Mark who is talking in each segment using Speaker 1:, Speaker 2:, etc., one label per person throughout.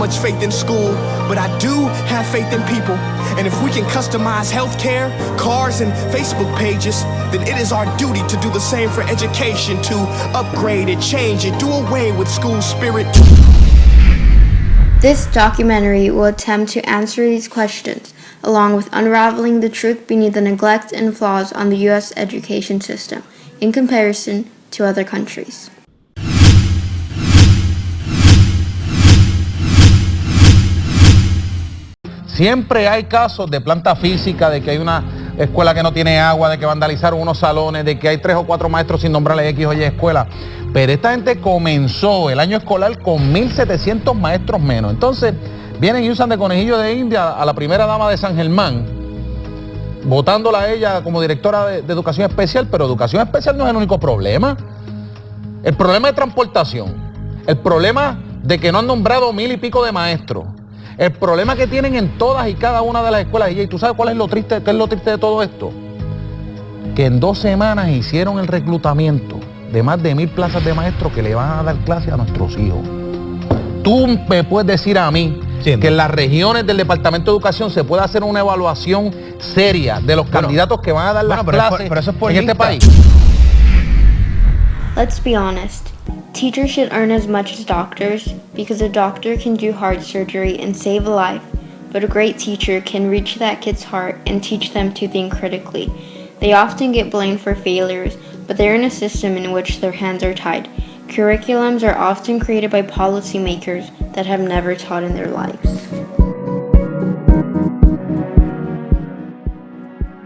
Speaker 1: much faith in school, but I do have faith in people. And if we can customize healthcare, cars, and Facebook pages, then it is our duty to do the same for education, to upgrade it, change it, do away with school spirit.
Speaker 2: This documentary will attempt to answer these questions, along with unraveling the truth beneath the neglect and flaws on the U.S. education system in comparison to other countries.
Speaker 3: Siempre hay casos de planta física, de que hay una escuela que no tiene agua, de que vandalizaron unos salones, de que hay 3 o 4 maestros sin nombrarle X o Y escuela. Pero esta gente comenzó el año escolar con 1.700 maestros menos. Entonces, vienen y usan de conejillo de India a la primera dama de San Germán, votándola a ella como directora de Educación Especial, pero Educación Especial no es el único problema. El problema de transportación, el problema de que no han nombrado 1.000 y pico de maestros, el problema que tienen en todas y cada una de las escuelas. Y tú sabes cuál es lo triste, qué es lo triste de todo esto, que en 2 semanas hicieron el reclutamiento de más de 1.000 plazas de maestros que le van a dar clase a nuestros hijos. Tú me puedes decir a mí que en las regiones del Departamento de Educación se puede hacer una evaluación seria de los candidatos que van a dar las clases en este país.
Speaker 2: Let's be honest. Teachers should earn as much as doctors because a doctor can do heart surgery and save a life, but a great teacher can reach that kid's heart and teach them to think critically. They often get blamed for failures, but they're in a system in which their hands are tied. Curriculums are often created by policymakers that have never taught in their lives.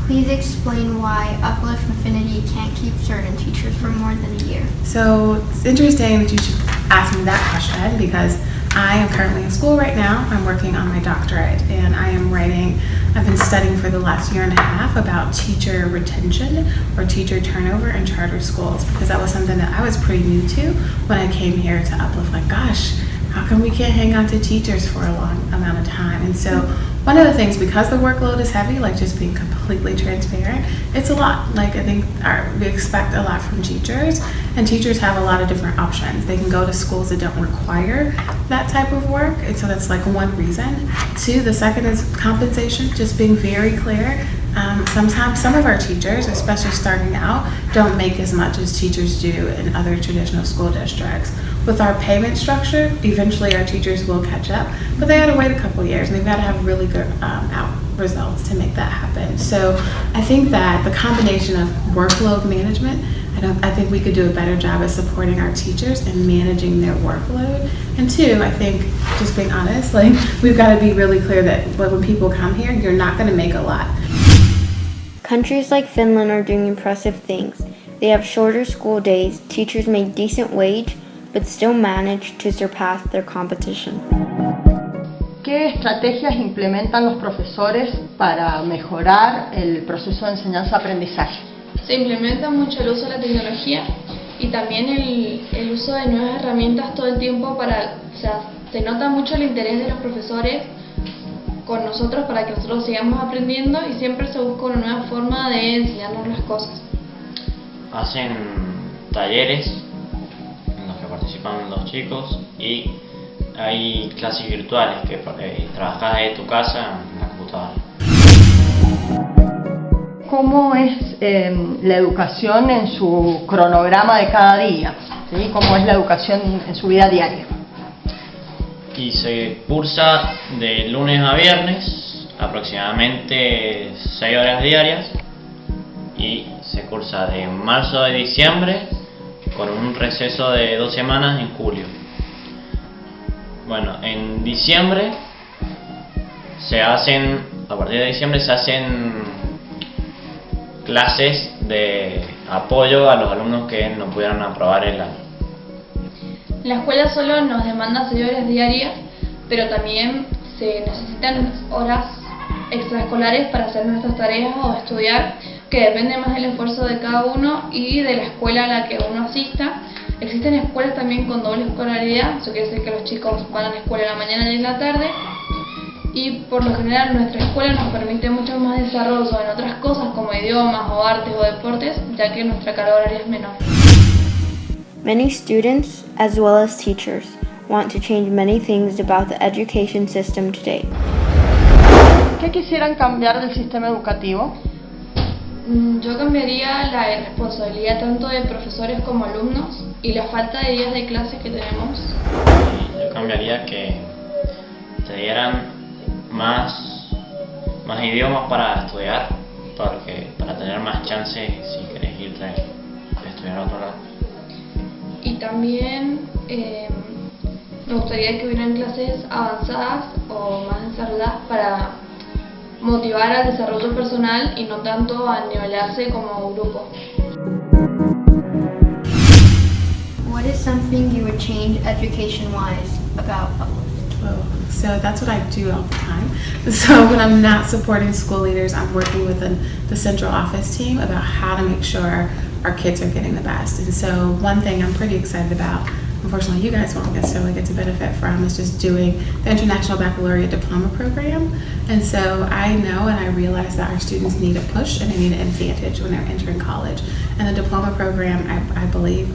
Speaker 2: Please explain why Uplift Affinity can't keep certain teachers for more than a year.
Speaker 4: So it's interesting that you should ask me that question because I am currently in school right now. I'm working on my doctorate and I've been studying for the last year and a half about teacher retention or teacher turnover in charter schools because that was something that I was pretty new to when I came here to Uplift. Like, gosh, how come we can't hang on to teachers for a long amount of time? And so one of the things, because the workload is heavy, like just being completely transparent, it's a lot. Like I think we expect a lot from teachers, and teachers have a lot of different options. They can go to schools that don't require that type of work, and so that's like one reason. 2, the second is compensation, just being very clear. Sometimes some of our teachers, especially starting out, don't make as much as teachers do in other traditional school districts. With our payment structure, eventually our teachers will catch up, but they got to wait a couple years and they've got to have really good results to make that happen. So I think that the combination of workload management, I think we could do a better job at supporting our teachers and managing their workload. And 2, I think, just being honest, like we've got to be really clear that when people come here, you're not going to make a lot.
Speaker 2: Countries like Finland are doing impressive things. They have shorter school days, teachers make decent wage, but still manage to surpass their competition.
Speaker 5: ¿Qué estrategias implementan los profesores para mejorar el proceso de enseñanza-aprendizaje?
Speaker 6: Se implementa mucho el uso de la tecnología y también el uso de nuevas herramientas todo el tiempo se nota mucho el interés de los profesores con nosotros para que nosotros sigamos aprendiendo y siempre se busca una nueva forma de enseñarnos las cosas.
Speaker 7: Hacen talleres en los que participan los chicos y hay clases virtuales que trabajas desde tu casa en la computadora.
Speaker 5: ¿Cómo es la educación en su cronograma de cada día? ¿Sí? ¿Cómo es la educación en su vida diaria?
Speaker 7: Y se cursa de lunes a viernes, aproximadamente 6 horas diarias, y se cursa de marzo a diciembre, con un receso de 2 semanas en julio. Bueno, en diciembre a partir de diciembre se hacen clases de apoyo a los alumnos que no pudieron aprobar el año.
Speaker 6: La escuela solo nos demanda 6 horas diarias, pero también se necesitan horas extraescolares para hacer nuestras tareas o estudiar, que depende más del esfuerzo de cada uno y de la escuela a la que uno asista. Existen escuelas también con doble escolaridad, eso quiere decir que los chicos van a la escuela en la mañana y en la tarde, y por lo general nuestra escuela nos permite mucho más desarrollo en otras cosas como idiomas o artes o deportes, ya que nuestra carga horaria es menor.
Speaker 2: Many students, as well as teachers, want to change many things about the education system today.
Speaker 5: ¿Qué quisieran cambiar del sistema educativo?
Speaker 6: Yo cambiaría la responsabilidad tanto de profesores como alumnos y la falta de días de clase que tenemos.
Speaker 7: Yo cambiaría que te dieran más idiomas para estudiar, para tener más chances si querés irte a estudiar a otro lado.
Speaker 6: Y también me gustaría que hubieran clases avanzadas o más desarrolladas para motivar al desarrollo personal y no tanto a nivelarse como grupo.
Speaker 2: What is something you would change education-wise about public?
Speaker 4: So that's what I do all the time. So when I'm not supporting school leaders, I'm working with the central office team about how to make sure our kids are getting the best. And so one thing I'm pretty excited about, unfortunately you guys won't necessarily get to benefit from, is just doing the International Baccalaureate Diploma Program. And so I know and I realize that our students need a push and they need an advantage when they're entering college. And the diploma program, I believe,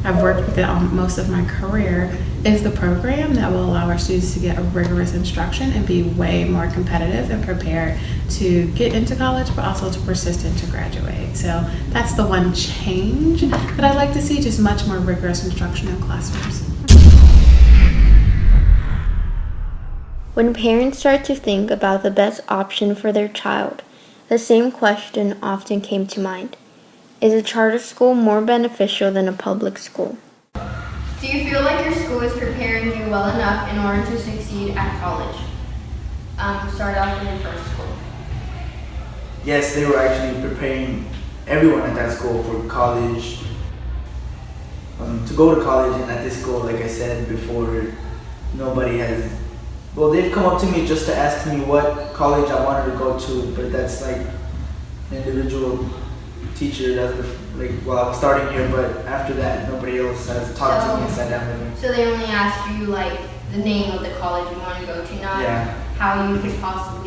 Speaker 4: I've worked with it on most of my career, is the program that will allow our students to get a rigorous instruction and be way more competitive and prepared to get into college, but also to persist and to graduate. So that's the one change that I'd like to see, just much more rigorous instruction in classrooms.
Speaker 2: When parents start to think about the best option for their child, the same question often came to mind. Is a charter school more beneficial than a public school?
Speaker 8: Do you feel like your school is preparing you well enough in order to succeed at college? Start off in your first school.
Speaker 9: Yes, they were actually preparing everyone at that school for college, to go to college. And at this school, like I said before, nobody has, well, they've come up to me just to ask me what college I wanted to go to, but that's like an individual teacher. That's while I was starting here, but after that, nobody else has talked to me and sat down with me.
Speaker 8: So they only asked you like the name of the college you want to go to, not
Speaker 9: Yeah.
Speaker 8: how you could possibly